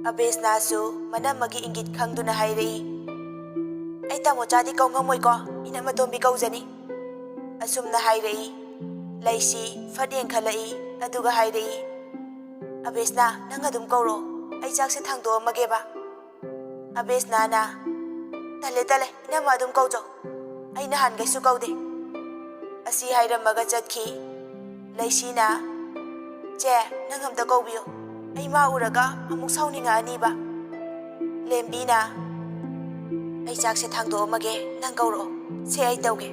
ꯑꯕꯦꯁꯅꯥꯁꯨ ꯃꯅꯝꯃꯒꯤ ꯏꯪꯒꯤꯠ ꯈꯪꯗꯨꯅ ꯍꯥꯏꯔꯛꯏ, ꯑꯩ ꯇꯥꯃꯣꯆꯥꯗꯤ ꯀꯧ ꯉꯝꯃꯣꯏꯀꯣ, ꯏꯅꯝꯃꯇꯣꯝꯕꯤ ꯀꯧꯖꯅꯤ꯫ ꯑꯁꯨꯝꯅ ꯍꯥꯏꯔꯛꯏ꯫ ꯂꯩꯁꯤ ꯐꯠ ꯌꯦꯡꯈꯠꯂꯛꯏ ꯑꯗꯨꯒ ꯍꯥꯏꯔꯛꯏ, ꯑꯕꯦꯁꯅꯥ ꯅꯪ ꯑꯗꯨꯝ ꯀꯧꯔꯣ, ꯑꯩ ꯆꯥꯛꯁꯦ ꯊꯥꯡꯗꯣꯛꯑꯝꯃꯒꯦꯕ꯫ ꯑꯕꯦꯁꯅꯥꯅ, ꯇꯜꯂꯦ ꯏꯅꯝꯃ ꯑꯗꯨꯝ ꯀꯧꯖꯧ, ꯑꯩ ꯅꯍꯥꯟꯈꯩꯁꯨ ꯀꯧꯗꯦ ꯑꯁꯤ ꯍꯥꯏꯔꯝꯃꯒ ꯆꯠꯈꯤ꯫ ꯂꯩꯁꯤꯅ, ꯆꯦ ꯅꯪ ꯑꯝꯇ ꯀꯧꯕꯤꯌꯨ, ꯑꯩ ꯃꯥ ꯎꯔꯒ ꯑꯃꯨꯛ ꯁꯥꯎꯅꯤꯡꯉꯛꯑꯅꯤꯕ꯫ ꯂꯦꯝꯕꯤꯅ, ꯑꯩ ꯆꯥꯛꯁꯦ ꯊꯥꯡꯗꯣꯛꯑꯝꯃꯒꯦ, ꯅꯪ ꯀꯧꯔꯛꯑꯣ, ꯁꯦ ꯑꯩ ꯇꯧꯒꯦ꯫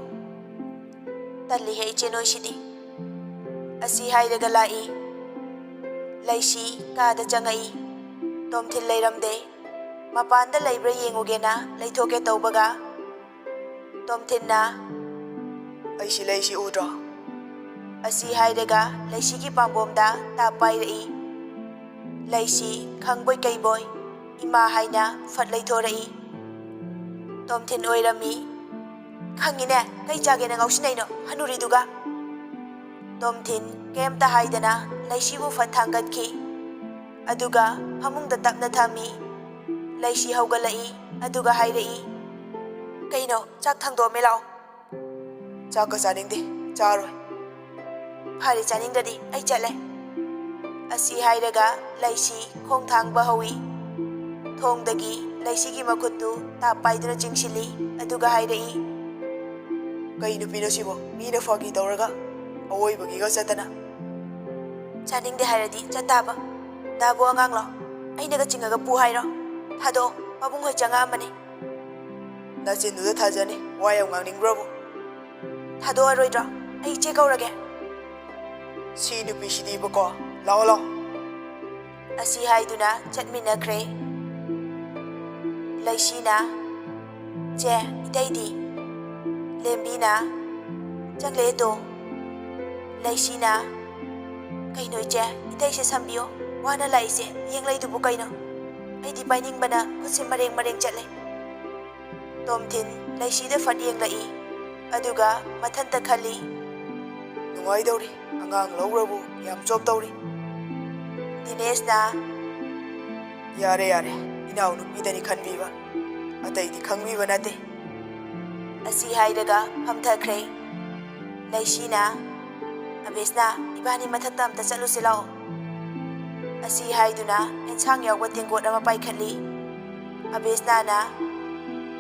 ꯇꯜꯂꯤꯍꯦ ꯏꯆꯦ ꯅꯣꯏꯁꯤꯗꯤ ꯑꯁꯤ ꯍꯥꯏꯔꯒ ꯂꯥꯛꯏ꯫ ꯂꯩꯁꯤ ꯀꯥꯗ ꯆꯪꯉꯛꯏ꯫ ꯇꯣꯝꯊꯤꯟ ꯂꯩꯔꯝꯗꯦ꯫ ꯃꯄꯥꯟꯗ ꯂꯩꯕ꯭ꯔꯥ ꯌꯦꯡꯉꯨꯒꯦꯅ ꯂꯩꯊꯣꯛꯀꯦ ꯇꯧꯕꯒ ꯇꯣꯝꯊꯤꯟꯅ, ꯑꯩꯁꯤ ꯂꯩꯁꯤ ꯎꯗ꯭ꯔꯣ? ꯑꯁꯤ ꯍꯥꯏꯔꯒ ꯂꯩꯁꯤꯒꯤ ꯄꯥꯝꯕꯣꯝꯗ ꯇꯥꯞ ꯄꯥꯏꯔꯛꯏ꯫ ꯂꯩꯁꯤ ꯈꯪꯕꯣꯏ ꯀꯩꯕꯣꯏ ꯏꯃꯥ ꯍꯥꯏꯅ ꯐꯠ ꯂꯩꯊꯣꯔꯛꯏ꯫ ꯇꯣꯝꯊꯤꯟ ꯑꯣꯏꯔꯝꯃꯤ꯫ ꯈꯪꯉꯤꯅꯦ, ꯀꯩ ꯆꯥꯒꯦꯅ ꯉꯥꯎꯁꯤꯟꯅꯩꯅꯣ ꯍꯅꯨꯔꯤꯗꯨꯒ? ꯇꯣꯝꯊꯤꯟ ꯀꯩꯝꯇ ꯍꯥꯏꯗꯅ ꯂꯩꯁꯤꯕꯨ ꯐꯠ ꯊꯥꯡꯒꯠꯈꯤ꯫ ꯑꯗꯨꯒ ꯐꯃꯨꯡꯗ ꯇꯞꯅ ꯊꯝꯃꯤ꯫ ꯂꯩꯁꯤ ꯍꯧꯒꯠꯂꯛꯏ ꯑꯗꯨꯒ ꯍꯥꯏꯔꯛꯏ, ꯀꯩꯅꯣ ꯆꯥꯛ ꯊꯥꯡꯗꯣꯛꯑꯝꯃꯦ ꯂꯥꯛꯑꯣ꯫ ꯆꯥꯛꯀ ꯆꯥꯅꯤꯡꯗꯦ, ꯆꯥꯔꯣꯏ꯫ ꯐꯔꯦ ꯆꯥꯅꯤꯡꯗ꯭ꯔꯗꯤ ꯑꯩ ꯆꯠꯂꯦ꯫ ꯑꯁꯤ ꯍꯥꯏꯔꯒ ꯂꯩꯁꯤ ꯈꯣꯡ ꯊꯥꯡꯕ ꯍꯧꯏ꯫ ꯊꯣꯡꯗꯒꯤ ꯂꯩꯁꯤꯒꯤ ꯃꯈꯨꯠꯇꯨ ꯇꯥꯞ ꯄꯥꯏꯗꯨꯅ ꯆꯤꯡꯁꯤꯜꯂꯤ ꯑꯗꯨꯒ ꯍꯥꯏꯔꯛꯏ, ꯀꯩ ꯅꯨꯄꯤꯅꯣ ꯁꯤꯕꯣ, ꯃꯤꯅ ꯐꯥꯒꯤ ꯇꯧꯔꯒ ꯑꯋꯣꯏꯕꯒꯤꯒ ꯆꯠꯇꯅ? ꯆꯥꯅꯤꯡꯗꯦ ꯍꯥꯏꯔꯗꯤ ꯆꯠꯇꯥꯕ꯫ ꯗꯥꯕꯨ ꯑꯉꯥꯡꯂꯣ, ꯑꯩꯅꯒ ꯆꯤꯡꯉꯒ ꯄꯨ ꯍꯥꯏꯔꯣ? ꯊꯥꯗꯣꯛꯑꯣ, ꯄꯥꯕꯨꯡ ꯍꯣꯏ ꯆꯪꯉꯛꯑꯝꯃꯅꯤ꯫ ꯅꯆꯤꯟꯗꯨꯗ ꯊꯥꯖꯅꯤ, ꯋꯥ ꯌꯥꯝ ꯉꯥꯡꯅꯤꯡꯕ꯭ꯔꯕꯨ? ꯊꯥꯗꯣꯛꯑꯔꯣꯏꯗ꯭ꯔꯣ? ꯑꯩ ꯏꯆꯦ ꯀꯧꯔꯒꯦ꯫ ꯁꯤ ꯅꯨꯄꯤꯁꯤꯗꯤꯕꯀꯣ, ꯂꯥꯛꯑꯣ꯫ ꯑꯁꯤ ꯍꯥꯏꯗꯨꯅ ꯆꯠꯃꯤꯟꯅꯈ꯭ꯔꯦ꯫ ꯂꯩꯁꯤꯅ, ꯆꯦ ꯏꯇꯩꯗꯤ? ꯂꯦꯝꯕꯤꯅ, ꯆꯪꯂꯛꯑꯦ ꯇꯣ꯫ ꯂꯩꯁꯤꯅ, ꯀꯩꯅꯣ ꯏꯆꯦ, ꯏꯇꯩꯁꯦ ꯁꯝꯕꯤꯌꯣ, ꯋꯥꯅ ꯂꯥꯛꯏꯁꯦ ꯌꯦꯡꯂꯩꯗꯨꯕꯨ ꯀꯩꯅꯣ? ꯑꯩꯗꯤ ꯄꯥꯏꯅꯤꯡꯕꯅ ꯈꯨꯠꯁꯦ ꯃꯔꯦꯡ ꯆꯠꯂꯦ꯫ ꯇꯣꯝꯊꯤꯟ ꯂꯩꯁꯤꯗ ꯐꯠ ꯌꯦꯡꯂꯛꯏ ꯑꯗꯨꯒ ꯃꯊꯟꯇ ꯈꯜꯂꯤ, ꯅꯨꯡꯉꯥꯏꯗꯧꯔꯤ, ꯑꯉꯥꯡ ꯂꯧꯔꯕꯨ ꯌꯥꯝ ꯆꯣꯞ ꯇꯧꯔꯤ꯫ ꯗꯤꯅꯦꯁꯅ, ꯌꯥꯔꯦ ꯏꯅꯥꯎ ꯅꯨꯄꯤꯗꯅꯤ ꯈꯟꯕꯤꯕ, ꯑꯇꯩꯗꯤ ꯈꯪꯕꯤꯕ ꯅꯠꯇꯦ꯫ ꯑꯁꯤ ꯍꯥꯏꯔꯒ ꯐꯝꯊꯈ꯭ꯔꯦ꯫ ꯂꯩꯁꯤꯅ, ꯑꯕꯦꯁꯅꯥ ꯏꯕꯥꯅꯤ ꯃꯊꯛꯇ ꯑꯝꯇ ꯆꯠꯂꯨꯁꯤ ꯂꯥꯛꯑꯣ꯫ ꯑꯁꯤ ꯍꯥꯏꯗꯨꯅ ꯑꯦꯟꯁꯥꯡ ꯌꯥꯎꯕ ꯇꯦꯡꯀꯣꯠ ꯑꯃ ꯄꯥꯏꯈꯠꯂꯤ꯫ ꯑꯕꯦꯁꯅꯥꯅ,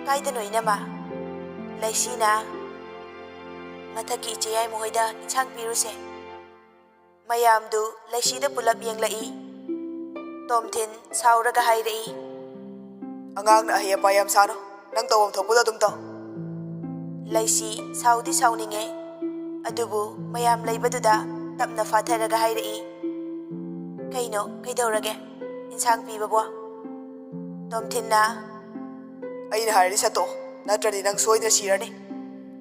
ꯀꯥꯏꯗꯅꯣ ꯏꯅꯝꯃ? ꯂꯩꯁꯤꯅ, ꯃꯊꯛꯀꯤ ꯏꯆꯦ ꯌꯥꯏꯃ ꯍꯣꯏꯗ ꯏꯟꯁꯥꯡ ꯄꯤꯔꯨꯁꯦ꯫ ꯃꯌꯥꯝꯗꯨ ꯂꯩꯁꯤꯗ ꯄꯨꯂꯞ ꯌꯦꯡꯂꯛꯏ꯫ ꯇꯣꯝꯊꯤꯟ ꯁꯥꯎꯔꯒ ꯍꯥꯏꯔꯛꯏ, ꯑꯉꯥꯡꯅ ꯑꯍꯩ ꯑꯄꯥ ꯌꯥꯝ ꯁꯥꯅꯣ, ꯅꯪ ꯇꯧꯐꯝ ꯊꯣꯛꯄꯗꯣ ꯑꯗꯨꯝ ꯇꯧ꯫ ꯂꯩꯁꯤ ꯁꯥꯎꯗꯤ ꯁꯥꯎꯅꯤꯡꯉꯦ, ꯑꯗꯨꯕꯨ ꯃꯌꯥꯝ ꯂꯩꯕꯗꯨꯗ ꯇꯞꯅ ꯐꯥꯊꯔꯒ ꯍꯥꯏꯔꯛꯏ, ꯀꯩꯅꯣ ꯀꯩꯗꯧꯔꯒꯦ, ꯏꯟꯁꯥꯡ ꯄꯤꯕꯕꯣ? ꯇꯣꯝꯊꯤꯟꯅ, ꯑꯩꯅ ꯍꯥꯏꯔꯗꯤ ꯁꯠꯇꯣꯛꯑꯣ, ꯅꯠꯇ꯭ꯔꯗꯤ ꯅꯪ ꯁꯣꯏꯗꯅ ꯁꯤꯔꯅꯤ꯫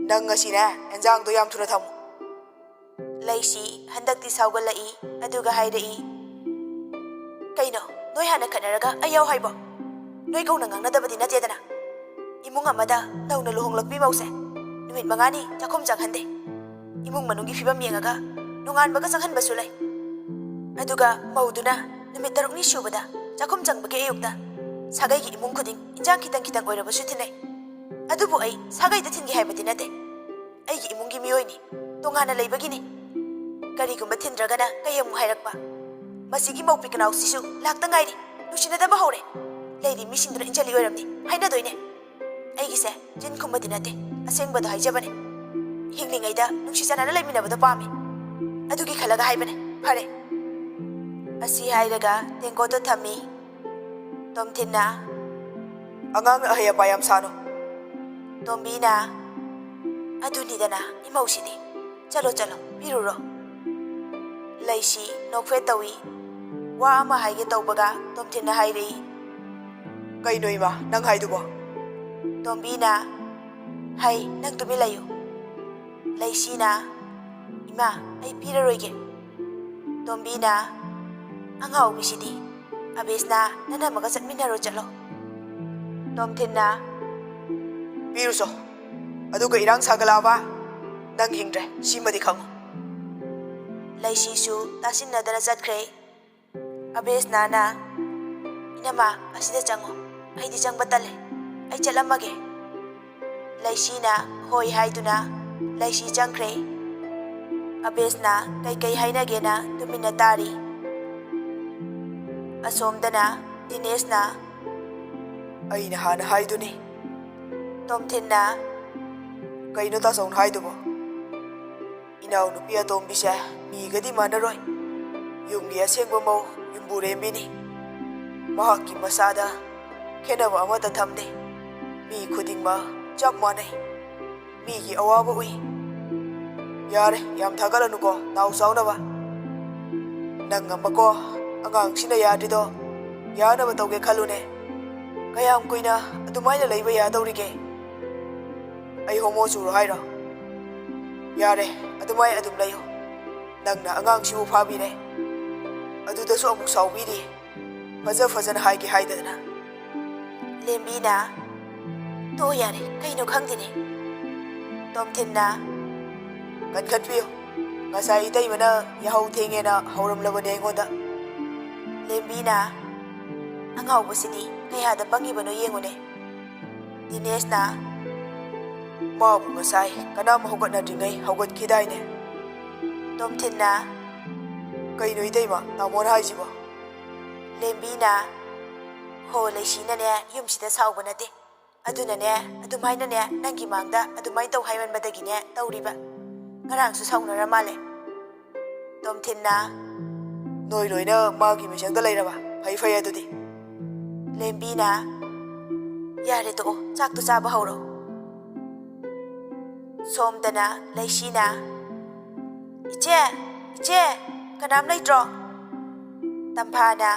ꯅꯪ ꯉꯁꯤꯅꯦ ꯑꯦꯟꯖꯥꯡꯗꯣ ꯌꯥꯝ ꯊꯨꯅ ꯊꯝꯃꯨ꯫ ꯂꯩꯁꯤ ꯍꯟꯗꯛꯇꯤ ꯁꯥꯎꯒꯠꯂꯛꯏ ꯑꯗꯨꯒ ꯍꯥꯏꯔꯛꯏ, ꯀꯩꯅꯣ ꯅꯣꯏ ꯍꯥꯟꯅ ꯈꯠꯅꯔꯒ ꯑꯩ ꯌꯥꯎ ꯍꯥꯏꯕꯣ? ꯅꯣꯏ ꯀꯧꯅ ꯉꯥꯡꯅꯗꯕꯗꯤ ꯅꯠꯇꯦꯗꯅ? ꯏꯃꯨꯡ ꯑꯃꯗ ꯅꯧꯅ ꯂꯨꯍꯣꯡꯂꯛꯄꯤ ꯃꯧꯁꯦ ꯅꯨꯃꯤꯠ 5ꯅꯤ ꯆꯥꯛꯈꯨꯝ ꯆꯪꯍꯟꯗꯦ꯫ ꯏꯃꯨꯡ ꯃꯅꯨꯡꯒꯤ ꯐꯤꯕꯝ ꯌꯦꯡꯉꯒ ꯅꯣꯡꯉꯥꯟꯕꯒ ꯆꯪꯍꯟꯕꯁꯨ ꯂꯩ꯫ ꯑꯗꯨꯒ ꯃꯧꯗꯨꯅ ꯅꯨꯃꯤꯠ 6ꯅꯤ ꯁꯨꯕꯗ ꯆꯥꯛꯈꯨꯝ ꯆꯪꯕꯒꯤ ꯑꯌꯨꯛꯇ ꯁꯥꯒꯩꯒꯤ ꯏꯃꯨꯡ ꯈꯨꯗꯤꯡ ꯏꯟꯖꯥꯡ ꯈꯤꯇꯪ ꯑꯣꯏꯔꯕꯁꯨ ꯊꯤꯟꯅꯩ꯫ ꯑꯗꯨꯕꯨ ꯑꯩ ꯁꯥꯒꯩꯗ ꯊꯤꯟꯒꯦ ꯍꯥꯏꯕꯗꯤ ꯅꯠꯇꯦ, ꯑꯩꯒꯤ ꯏꯃꯨꯡꯒꯤ ꯃꯤꯑꯣꯏꯅꯤ, ꯇꯣꯉꯥꯟꯅ ꯂꯩꯕꯒꯤꯅꯤ꯫ ꯀꯔꯤꯒꯨꯝꯕ ꯊꯤꯟꯗ꯭ꯔꯒꯅ ꯀꯩ ꯑꯃꯨꯛ ꯍꯥꯏꯔꯛꯄ? ꯃꯁꯤꯒꯤ ꯃꯧꯄꯤ ꯀꯅꯥꯎꯁꯤꯁꯨ ꯂꯥꯛꯇ ꯉꯥꯏꯔꯤ, ꯅꯨꯡꯁꯤꯅꯗꯕ ꯍꯧꯔꯦ, ꯂꯩꯔꯤ ꯃꯤꯁꯤꯡꯗꯨꯅ ꯏꯟꯖꯜꯂꯤ ꯑꯣꯏꯔꯝꯅꯤ ꯍꯥꯏꯅꯗꯣꯏꯅꯦ꯫ ꯑꯩꯒꯤꯁꯦ ꯆꯤꯟ ꯈꯨꯝꯕꯗꯤ ꯅꯠꯇꯦ, ꯑꯁꯦꯡꯕꯗꯣ ꯍꯥꯏꯖꯕꯅꯦ꯫ ꯍꯤꯡꯂꯤꯉꯩꯗ ꯅꯨꯡꯁꯤ ꯆꯥꯟꯅꯅ ꯂꯩꯃꯤꯟꯅꯕꯗꯣ ꯄꯥꯝꯃꯤ, ꯑꯗꯨꯒꯤ ꯈꯜꯂꯒ ꯍꯥꯏꯕꯅꯦ꯫ ꯐꯔꯦ꯫ ꯑꯁꯤ ꯍꯥꯏꯔꯒ ꯇꯦꯡꯀꯣꯠꯇꯣ ꯊꯝꯃꯤ꯫ ꯇꯣꯝꯊꯤꯟꯅ, ꯑꯉꯥꯡꯅ ꯑꯍꯩ ꯑꯄꯥ ꯌꯥꯝ ꯁꯥꯅꯣ꯫ ꯇꯣꯝꯕꯤꯅ, ꯑꯗꯨꯅꯤꯗꯅ ꯏꯃꯧꯁꯤꯗꯤ, ꯆꯠꯂꯣ ꯄꯤꯔꯨꯔꯣ꯫ ꯂꯩꯁꯤ ꯅꯣꯛꯐꯦꯠ ꯇꯧꯏ꯫ ꯋꯥ ꯑꯃ ꯍꯥꯏꯒꯦ ꯇꯧꯕꯒ ꯇꯣꯝꯊꯤꯟꯅ ꯍꯥꯏꯔꯛꯏ, ꯀꯩꯅꯣ ꯏꯃꯥ ꯅꯪ ꯍꯥꯏꯗꯨꯕꯣ? ꯇꯣꯝꯕꯤꯅ, ꯍꯩ ꯅꯪ ꯇꯨꯃꯤꯟ ꯂꯩꯌꯨ꯫ ꯂꯩꯁꯤꯅ, ꯏꯃꯥ ꯑꯩ ꯄꯤꯔꯔꯣꯏꯒꯦ꯫ ꯇꯣꯝꯕꯤꯅ, ꯑꯉꯥꯎꯕꯤꯁꯤꯗꯤ, ꯑꯕꯦꯁꯅꯥ ꯅꯅꯝꯃꯒ ꯆꯠꯃꯤꯟꯅꯔꯣ ꯆꯠꯂꯣ꯫ ꯇꯣꯝꯊꯤꯟꯅ, ꯄꯤꯔꯨꯆꯣ, ꯑꯗꯨꯒ ꯏꯔꯥꯡ ꯁꯥꯒꯠꯂꯛꯑꯕ ꯅꯪ ꯍꯤꯡꯗ꯭ꯔꯦ, ꯁꯤꯃꯗꯤ ꯈꯪꯉꯨ꯫ ꯂꯩꯁꯤꯁꯨ ꯇꯥꯁꯤꯟꯅꯗꯅ ꯆꯠꯈ꯭ꯔꯦ꯫ ꯑꯕꯦꯁꯅꯥꯅ, ꯏꯅꯝꯃ ꯑꯁꯤꯗ ꯆꯪꯉꯣ ꯑꯩꯗꯤ ꯆꯪꯕ ꯇꯜꯂꯦ ꯑꯩ ꯆꯠꯂꯝꯃꯒꯦ ꯂꯩꯁꯤꯅ ꯍꯣꯏ ꯍꯥꯏꯗꯨꯅ ꯂꯩꯁꯤ ꯆꯪꯈ꯭ꯔꯦ ꯑꯕꯦꯁꯅ ꯀꯩꯀꯩ ꯍꯥꯏꯅꯒꯦꯅ ꯇꯨꯃꯤꯟꯅ ꯇꯥꯔꯤ ꯑꯁꯣꯝꯗꯅ ꯗꯤꯅꯦꯁꯅ ꯑꯩꯅ ꯍꯥꯟꯅ ꯍꯥꯏꯗꯨꯅꯤ ꯇꯣꯝꯊꯤꯟꯅ ꯀꯩꯅꯣ ꯇꯥꯆꯧꯅ ꯍꯥꯏꯗꯨꯕꯣ ꯏꯅꯥꯎꯅꯨꯄꯤ ꯑꯇꯣꯝꯕꯤꯁꯦ ꯃꯤꯒꯗꯤ ꯃꯥꯟꯅꯔꯣꯏ ꯌꯨꯝꯒꯤ ꯑꯁꯦꯡꯕ ꯃꯧ ꯌꯨꯝꯕꯨꯔꯦꯝꯕꯤꯅꯤ ꯃꯍꯥꯛꯀꯤ ꯃꯆꯥꯗ ꯈꯦꯟꯅꯕ ꯑꯃꯠꯇ ꯊꯝꯗꯦ ꯃꯤ ꯈꯨꯗꯤꯡꯃꯛ ꯆꯞ ꯃꯥꯟꯅꯩ ꯃꯤꯒꯤ ꯑꯋꯥꯕ ꯎꯏ ꯌꯥꯔꯦ ꯌꯥꯝ ꯊꯥꯒꯠꯂꯅꯨꯀꯣ ꯅꯥꯎ ꯆꯥꯎꯅꯕ ꯅꯪ ꯑꯃꯀꯣ ꯑꯉꯥꯡꯁꯤꯅ ꯌꯥꯗ꯭ꯔꯤꯗꯣ ꯌꯥꯅꯕ ꯇꯧꯒꯦ ꯈꯜꯂꯨꯅꯦ ꯀꯌꯥꯝ ꯀꯨꯏꯅ ꯑꯗꯨꯃꯥꯏꯅ ꯂꯩꯕ ꯌꯥꯗꯧꯔꯤꯒꯦ ꯑꯩ ꯍꯣꯃꯣ ꯆꯨꯔꯣ ꯍꯥꯏꯔꯣ ꯌꯥꯔꯦ ꯑꯗꯨꯃꯥꯏꯅ ꯑꯗꯨꯝ ꯂꯩꯌꯨ ꯅꯪꯅ ꯑꯉꯥꯡꯁꯤꯕꯨ ꯐꯥꯕꯤꯔꯦ ꯑꯗꯨꯗꯁꯨ ꯑꯃꯨꯛ ꯁꯥꯎꯕꯤꯔꯤ ꯐꯖꯅ ꯍꯥꯏꯒꯦ ꯍꯥꯏꯗꯗꯅ ꯂꯦꯝꯕꯤꯅ ꯇꯣ ꯌꯥꯔꯦ ꯀꯩꯅꯣ ꯈꯪꯗꯦꯅꯦ ꯇꯣꯝꯊꯤꯟꯅ ꯀꯟꯈꯠꯄꯤꯌꯨ ꯉꯁꯥꯏ ꯏꯇꯩꯃꯅ ꯌꯥꯍꯧ ꯊꯦꯡꯉꯦꯅ ꯍꯧꯔꯝꯂꯕꯅꯤ ꯑꯩꯉꯣꯟꯗ ꯂꯦꯝꯕꯤꯅ ꯑꯉꯥꯎꯕꯁꯤꯗꯤ ꯀꯌꯥꯗ ꯄꯪꯉꯤꯕꯅꯣ ꯌꯦꯡꯉꯨꯅꯦ ꯗꯤꯅꯦꯁꯅ ꯃꯥꯕꯨ ꯉꯁꯥꯏ ꯀꯅꯥꯝ ꯍꯧꯒꯠꯅꯗ꯭ꯔꯤꯉꯩ ꯍꯧꯒꯠꯈꯤꯗꯥꯏꯅꯦ ꯇꯣꯝꯊꯤꯟꯅ ꯀꯩꯅꯣ ꯏꯇꯩꯃ ꯇꯥꯃꯣꯅ ꯍꯥꯏꯁꯤꯕꯣ ꯂꯦꯝꯕꯤꯅ ꯍꯣ ꯂꯩꯁꯤꯅꯅꯦ ꯌꯨꯝꯁꯤꯗ ꯁꯥꯎꯕ ꯅꯠꯇꯦ ꯑꯗꯨꯅꯅꯦ ꯑꯗꯨꯃꯥꯏꯅꯅꯦ ꯅꯪꯒꯤ ꯃꯥꯡꯗ ꯑꯗꯨꯃꯥꯏꯅ ꯇꯧ ꯍꯥꯏꯃꯟꯕꯗꯒꯤꯅꯦ ꯇꯧꯔꯤꯕ ꯉꯔꯥꯡꯁꯨ ꯁꯥꯎꯅꯔ ꯃꯥꯜꯂꯦ ꯇꯣꯝꯊꯤꯟꯅ ꯅꯣꯏ ꯂꯣꯏꯅ ꯃꯥꯒꯤ ꯃꯤꯆꯪꯗ ꯂꯩꯔꯕ ꯐꯩ ꯑꯗꯨꯗꯤ ꯂꯦꯝꯕꯤꯅ ꯌꯥꯔꯦ ꯇꯣꯛꯑꯣ ꯆꯥꯛꯇꯣ ꯆꯥꯕ ꯍꯧꯔꯣ ꯁꯣꯝꯗꯅ ꯂꯩꯁꯤꯅ ꯏꯆꯦ ꯀꯅꯥꯝ ꯂꯩꯇ꯭ꯔꯣ ꯇꯝꯐꯥꯅ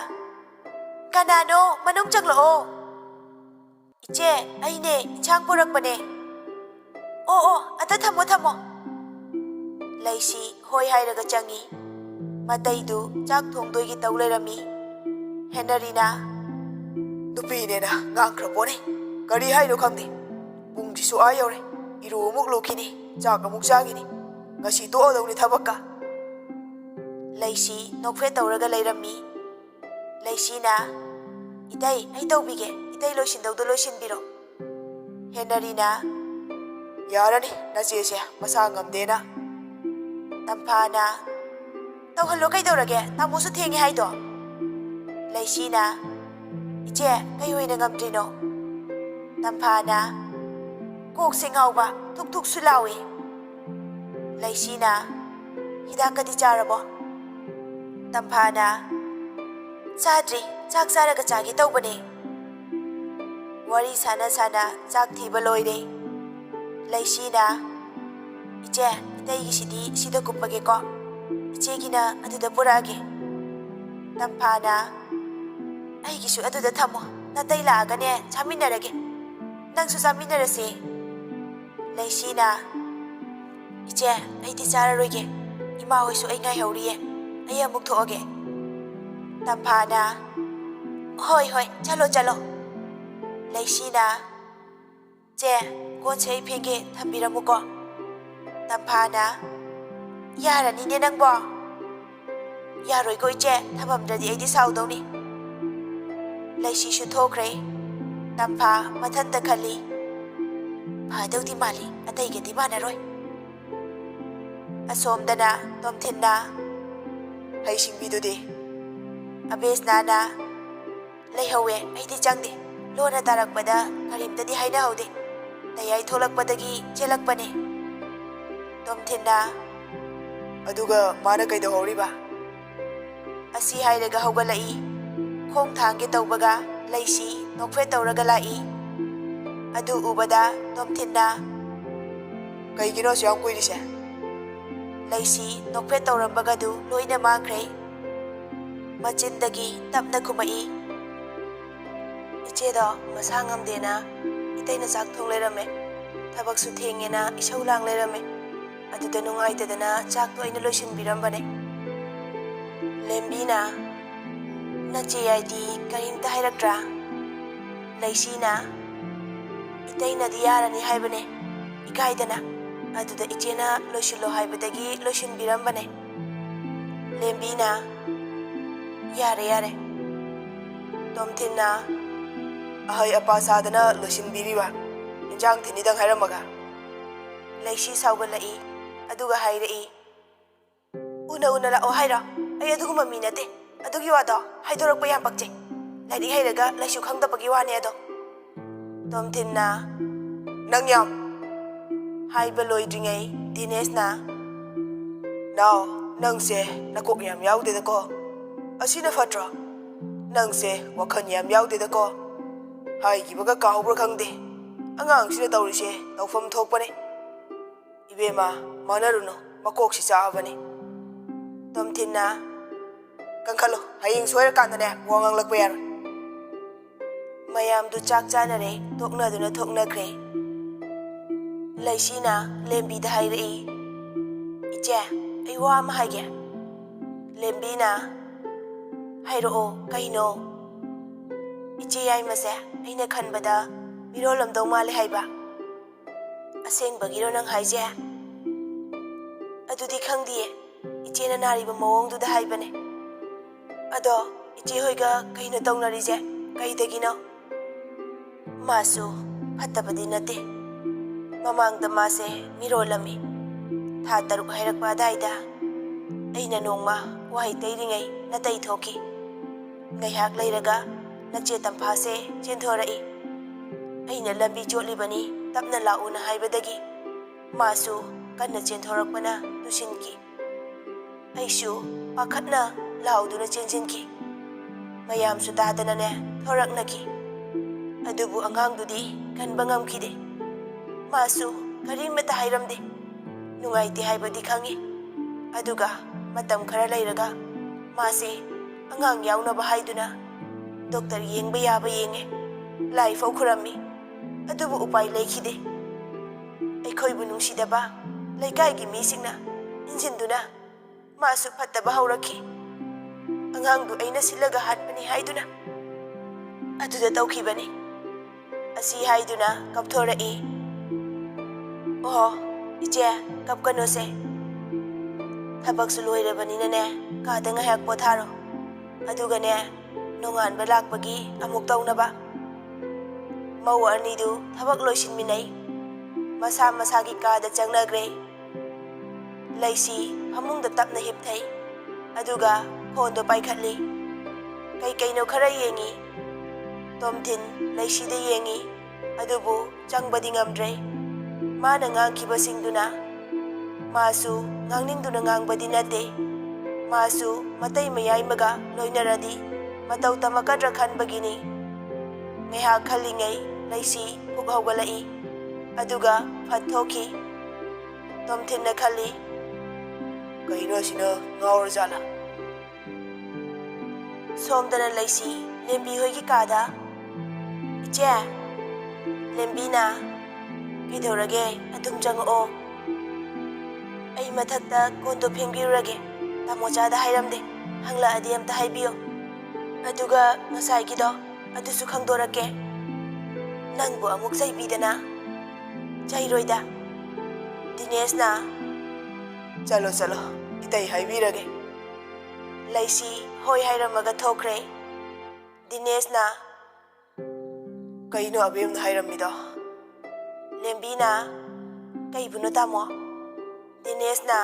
ꯀꯅꯥꯅꯣ ꯃꯅꯨꯡ ꯆꯪꯂꯛꯑꯣ ꯏꯆꯦ ꯑꯩꯅꯦ ꯏꯟꯁꯥꯡ ꯄꯨꯔꯛꯄꯅꯦ ꯑꯣ ꯑꯇ ꯊꯝꯃꯣ ꯂꯩꯁꯤ ꯍꯣꯏ ꯍꯥꯏꯔꯒ ꯆꯪꯉꯤ ꯃꯇꯩꯗꯨ ꯆꯥꯛ ꯊꯣꯡꯗꯣꯏꯒꯤ ꯇꯧ ꯂꯩꯔꯝꯃꯤ ꯍꯦꯟꯅꯔꯤꯅ ꯅꯨꯄꯤꯅꯦꯅ ꯉꯥꯡꯈ꯭ꯔꯄꯣꯅꯤ ꯀꯔꯤ ꯍꯥꯏꯅꯣ ꯈꯪꯗꯦ ꯄꯨꯡꯁꯤꯁꯨ ꯑꯥ ꯌꯧꯔꯦ ꯏꯔꯨ ꯑꯃꯨꯛ ꯂꯨꯈꯤꯅꯤ ꯆꯥꯛ ꯑꯃꯨꯛ ꯆꯥꯈꯤꯅꯤ ꯉꯁꯤ ꯇꯣꯛꯑꯗꯧꯅꯤ ꯊꯕꯛꯀ ꯂꯩꯁꯤ ꯅꯣꯛꯐꯦꯠ ꯇꯧꯔꯒ ꯂꯩꯔꯝꯃꯤ ꯂꯩꯁꯤꯅ ꯏꯇꯩ ꯑꯩ ꯇꯧꯕꯤꯒꯦ ꯏꯇꯩ ꯂꯣꯏꯁꯤꯟꯗꯧꯗꯣ ꯂꯣꯏꯁꯤꯟꯕꯤꯔꯣ ꯍꯦꯟꯅꯔꯤꯅ ꯌꯥꯔꯅꯤ ꯅꯆꯦꯁꯦ ꯃꯁꯥ ꯉꯝꯗꯦꯅ ꯇꯝꯐꯥꯅ ꯇꯧꯍꯜꯂꯣ ꯀꯩꯗꯧꯔꯒꯦ ꯇꯥꯃꯣꯁꯨ ꯊꯦꯡꯉꯦ ꯍꯥꯏꯗꯣ ꯂꯩꯁꯤꯅ ꯏꯆꯦ ꯀꯩ ꯑꯣꯏꯅ ꯉꯝꯗ꯭ꯔꯤꯅꯣ ꯇꯝꯐꯥꯅ ꯀꯣꯛꯁꯦ ꯉꯥꯎꯕ ꯊꯨꯛꯁꯨ ꯂꯥꯎꯏ ꯂꯩꯁꯤꯅ ꯍꯤꯗꯥꯛꯀꯗꯤ ꯆꯥꯔꯕꯣ ꯇꯝꯐꯥꯅ ꯆꯥꯗ꯭ꯔꯤ ꯆꯥꯛ ꯆꯥꯔꯒ ꯆꯥꯒꯦ ꯇꯧꯕꯅꯦ ꯋꯥꯔꯤ ꯁꯥꯅ ꯆꯥꯛ ꯊꯤꯕ ꯂꯣꯏꯔꯦ ꯂꯩꯁꯤꯅ ꯏꯆꯦ ꯏꯇꯩꯒꯤꯁꯤꯗꯤ ꯁꯤꯗ ꯀꯨꯞꯄꯒꯦꯀꯣ ꯏꯆꯦꯒꯤꯅ ꯑꯗꯨꯗ ꯄꯨꯔꯛꯑꯒꯦ ꯇꯝꯐꯥꯅ ꯑꯩꯒꯤꯁꯨ ꯑꯗꯨꯗ ꯊꯝꯃꯣ ꯅꯇꯩ ꯂꯥꯛꯑꯒꯅꯦ ꯆꯥꯃꯤꯟꯅꯔꯒꯦ ꯅꯪꯁꯨ ꯆꯥꯃꯤꯟꯅꯔꯁꯦ ꯂꯩꯁꯤꯅ ꯏꯆꯦ ꯑꯩꯗꯤ ꯆꯥꯔꯔꯣꯏꯒꯦ ꯏꯃꯥ ꯍꯣꯏꯁꯨ ꯑꯩ ꯉꯥꯏꯍꯧꯔꯤꯌꯦ ꯑꯩ ꯑꯃꯨꯛ ꯊꯣꯛꯑꯒꯦ ꯇꯝꯐꯥꯅ ꯍꯣꯏ ꯆꯠꯂꯣ ꯂꯩꯁꯤꯅ ꯆꯦ ꯀꯣꯟꯁꯦ ꯑꯩ ꯐꯦꯡꯒꯦ ꯊꯝꯕꯤꯔꯝꯃꯨꯀꯣ ꯇꯝꯐꯥꯅ ꯌꯥꯔꯅꯤꯅꯦ ꯅꯪꯕꯣ ꯌꯥꯔꯣꯏꯀꯣ ꯏꯆꯦ ꯊꯝꯃꯝꯗ꯭ꯔꯗꯤ ꯑꯩꯗꯤ ꯁꯥꯎꯗꯧꯅꯤ ꯂꯩꯁꯤꯁꯨ ꯊꯣꯛꯈ꯭ꯔꯦ ꯇꯝꯐꯥ ꯃꯊꯟꯇ ꯈꯜꯂꯤ ꯐꯗꯧꯗꯤ ꯃꯥꯜꯂꯤ ꯑꯇꯩꯒꯗꯤ ꯃꯥꯟꯅꯔꯣꯏ ꯑꯁꯣꯝꯗꯅ ꯇꯣꯝꯊꯤꯟꯅ ꯍꯩꯁꯤꯡꯕꯤꯗꯨꯗꯤ ꯑꯕꯦꯁꯅꯥꯅ ꯂꯩꯍꯧꯋꯦ ꯑꯩꯗꯤ ꯆꯪꯗꯦ ꯂꯣꯟꯅ ꯇꯥꯔꯛꯄꯗ ꯀꯔꯤꯝꯇꯗꯤ ꯍꯥꯏꯅꯍꯧꯗꯦ ꯇꯌꯥꯏ ꯊꯣꯛꯂꯛꯄꯗꯒꯤ ꯆꯦꯜꯂꯛꯄꯅꯦ ꯇꯣꯝꯊꯤꯟꯅ ꯑꯗꯨꯒ ꯃꯥꯅ ꯀꯩꯗꯧꯍꯧꯔꯤꯕ ꯑꯁꯤ ꯍꯥꯏꯔꯒ ꯍꯧꯒꯠꯂꯛꯏ ꯈꯣꯡ ꯊꯥꯡꯒꯦ ꯇꯧꯕꯒ ꯂꯩꯁꯤ ꯅꯣꯛꯐꯦꯠ ꯇꯧꯔꯒ ꯂꯥꯛꯏ ꯑꯗꯨ ꯎꯕꯗ ꯇꯣꯝꯊꯤꯟꯅ ꯀꯩꯒꯤꯅꯣ ꯑꯁꯨꯛ ꯌꯥꯝ ꯀꯨꯏꯔꯤꯁꯦ ꯂꯩꯁꯤ ꯅꯣꯛꯐꯦꯠ ꯇꯧꯔꯝꯕꯒꯗꯨ ꯂꯣꯏꯅ ꯃꯥꯡꯈ꯭ꯔꯦ ꯃꯆꯤꯟꯗꯒꯤ ꯇꯞꯅ ꯈꯨꯝꯃꯛꯏ ꯏꯆꯦꯗꯣ ꯃꯁꯥ ꯉꯝꯗꯦꯅ ꯏꯇꯩꯅ ꯆꯥꯛ ꯊꯣꯡ ꯂꯩꯔꯝꯃꯦ ꯊꯕꯛꯁꯨ ꯊꯦꯡꯉꯦꯅ ꯏꯁꯧ ꯂꯥꯡ ꯂꯩꯔꯝꯃꯦ ꯑꯗꯨꯗ ꯅꯨꯡꯉꯥꯏꯇꯗꯅ ꯆꯥꯛꯇꯣ ꯑꯩꯅ ꯂꯣꯏꯁꯤꯟꯕꯤꯔꯝꯕꯅꯦ ꯂꯦꯝꯕꯤꯅ ꯅꯆꯦ ꯍꯥꯏꯗꯤ ꯀꯔꯤꯝꯇ ꯍꯥꯏꯔꯛꯇ꯭ꯔꯥ ꯂꯩꯁꯤꯅ ꯏꯇꯩꯅꯗꯤ ꯌꯥꯔꯅꯤ ꯍꯥꯏꯕꯅꯦ ꯏꯀꯥꯏꯗꯅ ꯑꯗꯨꯗ ꯏꯆꯦꯅ ꯂꯣꯏꯁꯤꯜꯂꯣ ꯍꯥꯏꯕꯗꯒꯤ ꯂꯣꯏꯁꯤꯟꯕꯤꯔꯝꯕꯅꯦ ꯂꯦꯝꯕꯤꯅ ꯌꯥꯔꯦ ꯇꯣꯝꯊꯤꯟꯅ ꯑꯍꯩ ꯑꯄꯥ ꯁꯥꯗꯅ ꯂꯣꯏꯁꯤꯟꯕꯤꯔꯤꯕ ꯏꯟꯖꯥꯡ ꯊꯤꯟꯅꯤꯗꯪ ꯍꯥꯏꯔꯝꯃꯒ ꯂꯩꯁꯤ ꯁꯥꯎꯒꯠꯂꯛꯏ ꯑꯗꯨꯒ ꯍꯥꯏꯔꯛꯏ, ꯎꯅ ꯂꯥꯛꯑꯣ ꯍꯥꯏꯔꯣ? ꯑꯩ ꯑꯗꯨꯒꯨꯝꯕ ꯃꯤ ꯅꯠꯇꯦ. ꯑꯗꯨꯒꯤ ꯋꯥꯗꯣ ꯍꯥꯏꯗꯣꯔꯛꯄ ꯌꯥꯝ ꯄꯛꯆꯩ. ꯂꯥꯏꯔꯤꯛ ꯍꯩꯔꯒ ꯂꯥꯏꯁꯨ ꯈꯪꯗꯕꯒꯤ ꯋꯥꯅꯦ ꯑꯗꯣ. ꯇꯣꯝꯊꯤꯟꯅ ꯅꯪ ꯌꯥꯝ ꯍꯥꯏꯕ ꯂꯣꯏꯗ꯭ꯔꯤꯉꯩ ꯗꯤꯅꯦꯁꯅ ꯅꯥꯎ ꯅꯪꯁꯦ ꯅꯀꯣꯛ ꯌꯥꯝ ꯌꯥꯎꯗꯦꯗꯀꯣ. ꯑꯁꯤꯅ ꯐꯠꯇ꯭ꯔꯣ? ꯅꯪꯁꯦ ꯋꯥꯈꯜ ꯌꯥꯝ ꯌꯥꯎꯗꯦꯗꯀꯣ. ꯍꯥꯏꯈꯤꯕꯒ ꯀꯥꯎꯕ꯭ꯔꯥ ꯈꯪꯗꯦ. ꯑꯉꯥꯡꯁꯤꯅ ꯇꯧꯔꯤꯁꯦ ꯇꯧꯐꯝ ꯊꯣꯛꯄꯅꯦ. ꯏꯕꯦꯝꯃ ꯃꯥꯟꯅꯔꯨꯅꯨ, ꯃꯀꯣꯛꯁꯤ ꯆꯥꯛꯑꯕꯅꯤ. ꯇꯣꯝꯊꯤꯟꯅ ꯀꯟꯈꯠꯂꯨ, ꯍꯌꯦꯡ ꯁꯣꯏꯔꯀꯥꯟꯗꯅꯦ ꯋꯥ ꯉꯥꯡꯂꯛꯄ ꯌꯥꯔꯣꯏ. ꯃꯌꯥꯝꯗꯨ ꯆꯥꯛ ꯆꯥꯅꯔꯦ, ꯇꯣꯛꯅꯗꯨꯅ ꯊꯣꯛꯅꯈ꯭ꯔꯦ. ꯂꯩꯁꯤꯅ ꯂꯦꯝꯕꯤꯗ ꯍꯥꯏꯔꯛꯏ, ꯏꯆꯦ ꯑꯩ ꯋꯥ ꯑꯃ ꯍꯥꯏꯒꯦ. ꯂꯦꯝꯕꯤꯅ ꯍꯥꯏꯔꯛꯑꯣ ꯀꯩꯅꯣ? ꯏꯆꯦ ꯌꯥꯏꯃꯁꯦ ꯑꯩꯅ ꯈꯟꯕꯗ ꯃꯤꯔꯣꯜꯂꯝꯗꯧ ꯃꯥꯜꯂꯦ ꯍꯥꯏꯕ. ꯑꯁꯦꯡꯕꯒꯤꯔꯣ ꯅꯪ ꯍꯥꯏꯁꯦ? ꯑꯗꯨꯗꯤ ꯈꯪꯗꯤꯌꯦ, ꯏꯆꯦꯅ ꯅꯥꯔꯤꯕ ꯃꯑꯣꯡꯗꯨꯗ ꯍꯥꯏꯕꯅꯦ. ꯑꯗꯣ ꯏꯆꯦ ꯍꯣꯏꯒ ꯀꯩꯅꯣ ꯇꯧꯅꯔꯤꯁꯦ ꯀꯩꯗꯒꯤꯅꯣ? ꯃꯥꯁꯨ ꯐꯠꯇꯕꯗꯤ ꯅꯠꯇꯦ. ꯃꯃꯥꯡꯗ ꯃꯥꯁꯦ ꯃꯤꯔꯣꯜꯂꯝꯃꯤ. ꯊꯥ 3 ꯍꯥꯏꯔꯛꯄ ꯑꯗꯥꯏꯗ ꯑꯩꯅ ꯅꯣꯡꯃ ꯋꯥꯍꯩ ꯇꯩꯔꯤꯉꯩ ꯅꯥꯇꯩ ꯊꯣꯛꯈꯤ. ꯉꯥꯏꯍꯥꯛ ꯂꯩꯔꯒ ꯅꯆꯦ ꯇꯝꯐꯥꯁꯦ ꯆꯦꯟꯊꯣꯔꯛꯏ. ꯑꯩꯅ ꯂꯝꯕꯤ ꯆꯣꯠꯂꯤꯕꯅꯤ ꯇꯞꯅ ꯂꯥꯛꯎꯅ ꯍꯥꯏꯕꯗꯒꯤ ꯃꯥꯁꯨ ꯀꯟꯅ ꯆꯦꯟꯊꯣꯔꯛꯄꯅ ꯇꯨꯁꯤꯟꯈꯤ. ꯑꯩꯁꯨ ꯄꯥꯈꯠꯅ ꯂꯥꯎꯗꯨꯅ ꯆꯦꯟꯁꯤꯟꯈꯤ. ꯃꯌꯥꯝꯁꯨ ꯇꯥꯗꯅꯅꯦ ꯊꯣꯔꯛꯅꯈꯤ. ꯑꯗꯨꯕꯨ ꯑꯉꯥꯡꯗꯨꯗꯤ ꯀꯟꯕ ꯉꯝꯈꯤꯗꯦ. ꯃꯥꯁꯨ ꯀꯔꯤꯃꯠꯇ ꯍꯥꯏꯔꯝꯗꯦ. ꯅꯨꯡꯉꯥꯏꯇꯦ ꯍꯥꯏꯕꯗꯤ ꯈꯪꯉꯤ. ꯑꯗꯨꯒ ꯃꯇꯝ ꯈꯔ ꯂꯩꯔꯒ ꯃꯥꯁꯦ ꯑꯉꯥꯡ ꯌꯥꯎꯅꯕ ꯍꯥꯏꯗꯨꯅ ꯗꯣꯛꯇꯔ ꯌꯦꯡꯕ ꯌꯥꯕ ꯌꯦꯡꯉꯦ. ꯂꯥꯏ ꯐꯥꯎ ꯈꯨꯔꯝꯃꯤ. ꯑꯗꯨꯕꯨ ꯎꯄꯥꯏ ꯂꯩꯈꯤꯗꯦ. ꯑꯩꯈꯣꯏꯕꯨ ꯅꯨꯡꯁꯤꯗꯕ ꯂꯩꯀꯥꯏꯒꯤ ꯃꯤꯁꯤꯡꯅ ꯏꯟꯖꯤꯟꯗꯨꯅ ꯃꯥꯁꯨ ꯐꯠꯇꯕ ꯍꯧꯔꯛꯈꯤ. ꯑꯉꯥꯡꯗꯨ ꯑꯩꯅ ꯁꯤꯜꯂꯒ ꯍꯥꯠꯄꯅꯤ ꯍꯥꯏꯗꯨꯅ ꯑꯗꯨꯗ ꯇꯧꯈꯤꯕꯅꯤ. ꯑꯁꯤ ꯍꯥꯏꯗꯨꯅ ꯀꯞꯊꯣꯔꯛꯏ. ꯑꯣꯍꯣ ꯏꯆꯦ ꯀꯞꯀꯅꯨꯁꯦ. ꯊꯕꯛꯁꯨ ꯂꯣꯏꯔꯕꯅꯤꯅꯅꯦ ꯀꯥꯗ ꯉꯥꯏꯍꯥꯛ ꯄꯣꯊꯥꯔꯣ. ꯑꯗꯨꯒꯅꯦ ꯅꯣꯡꯉꯥꯟꯕ ꯂꯥꯛꯄꯒꯤ ꯑꯃꯨꯛ ꯇꯧꯅꯕ. ꯃꯧ ꯑꯅꯤꯗꯨ ꯊꯕꯛ ꯂꯣꯏꯁꯤꯟꯃꯤꯟꯅꯩ. ꯃꯁꯥ ꯃꯁꯥꯒꯤ ꯀꯥꯗ ꯆꯪꯅꯈ꯭ꯔꯦ. ꯂꯩꯁꯤ ꯐꯃꯨꯡꯗ ꯇꯞꯅ ꯍꯤꯞꯊꯩ. ꯑꯗꯨꯒ ꯐꯣꯟꯗꯣ ꯄꯥꯏꯈꯠꯂꯤ. ꯀꯩꯀꯩꯅꯣ ꯈꯔ ꯌꯦꯡꯉꯤ. ꯇꯣꯝꯊꯤꯟ ꯂꯩꯁꯤꯗ ꯌꯦꯡꯉꯤ. ꯑꯗꯨꯕꯨ ꯆꯪꯕꯗꯤ ꯉꯝꯗ꯭ꯔꯦ. ꯃꯥꯅ ꯉꯥꯡꯈꯤꯕꯁꯤꯡꯗꯨꯅ ꯃꯥꯁꯨ ꯉꯥꯡꯅꯤꯡꯗꯨꯅ ꯉꯥꯡꯕꯗꯤ ꯅꯠꯇꯦ. ꯃꯥꯁꯨ ꯃꯇꯩ ꯃꯌꯥꯏꯃꯒ ꯂꯣꯏꯅꯔꯗꯤ ꯃꯇꯧ ꯇꯝꯃꯛꯀꯗ꯭ꯔꯥ ꯈꯟꯕꯒꯤꯅꯤ. ꯉꯥꯏꯍꯥꯛ ꯈꯜꯂꯤꯉꯩ ꯂꯩꯁꯤ ꯄꯨꯛ ꯍꯧꯒꯠꯂꯛꯏ. ꯑꯗꯨꯒ ꯐꯠ ꯊꯣꯛꯈꯤ. ꯇꯣꯝꯊꯤꯟꯅ ꯈꯜꯂꯤ, ꯀꯩꯅꯣ ꯁꯤꯅ ꯉꯥꯎꯔꯖꯥꯠꯂꯥ? ꯁꯣꯝꯗꯅ ꯂꯩꯁꯤ ꯂꯦꯝꯕꯤ ꯍꯣꯏꯒꯤ ꯀꯥꯗ. ꯏꯆꯦ. ꯂꯦꯝꯕꯤꯅ ꯀꯩꯗꯧꯔꯒꯦ ꯑꯗꯨꯝ ꯆꯪꯉꯛꯑꯣ. ꯑꯩ ꯃꯊꯛꯇ ꯀꯣꯟꯗꯣ ꯐꯦꯡꯕꯤꯔꯨꯔꯒꯦ. ꯇꯥꯃꯣꯆꯥꯗ ꯍꯥꯏꯔꯝꯗꯦ. ꯍꯪꯂꯛꯑꯗꯤ ꯑꯝꯇ ꯍꯥꯏꯕꯤꯌꯣ. ꯑꯗꯨꯒ ꯉꯁꯥꯏꯒꯤꯗꯣ ꯑꯗꯨꯁꯨ ꯈꯪꯗꯣꯔꯛꯀꯦ. ꯅꯪꯕꯨ ꯑꯃꯨꯛ ꯆꯩꯕꯤꯗꯅ. ꯆꯩꯔꯣꯏꯗ. ꯗꯤꯅꯦꯁꯅ ꯆꯠꯂꯣ ꯆꯠꯂꯣ, ꯏꯇꯩ ꯍꯥꯏꯕꯤꯔꯒꯦ. ꯂꯩꯁꯤ ꯍꯣꯏ ꯍꯥꯏꯔꯝꯃꯒ ꯊꯣꯛꯈ꯭ꯔꯦ. ꯗꯤꯅꯦꯁꯅ ꯀꯩꯅꯣ ꯑꯕꯦꯝꯅ ꯍꯥꯏꯔꯝꯃꯤꯗꯣ? ꯂꯦꯝꯕꯤꯅ ꯀꯩꯕꯨꯅꯣ ꯇꯥꯃꯣ? ꯗꯤꯅꯦꯁꯅ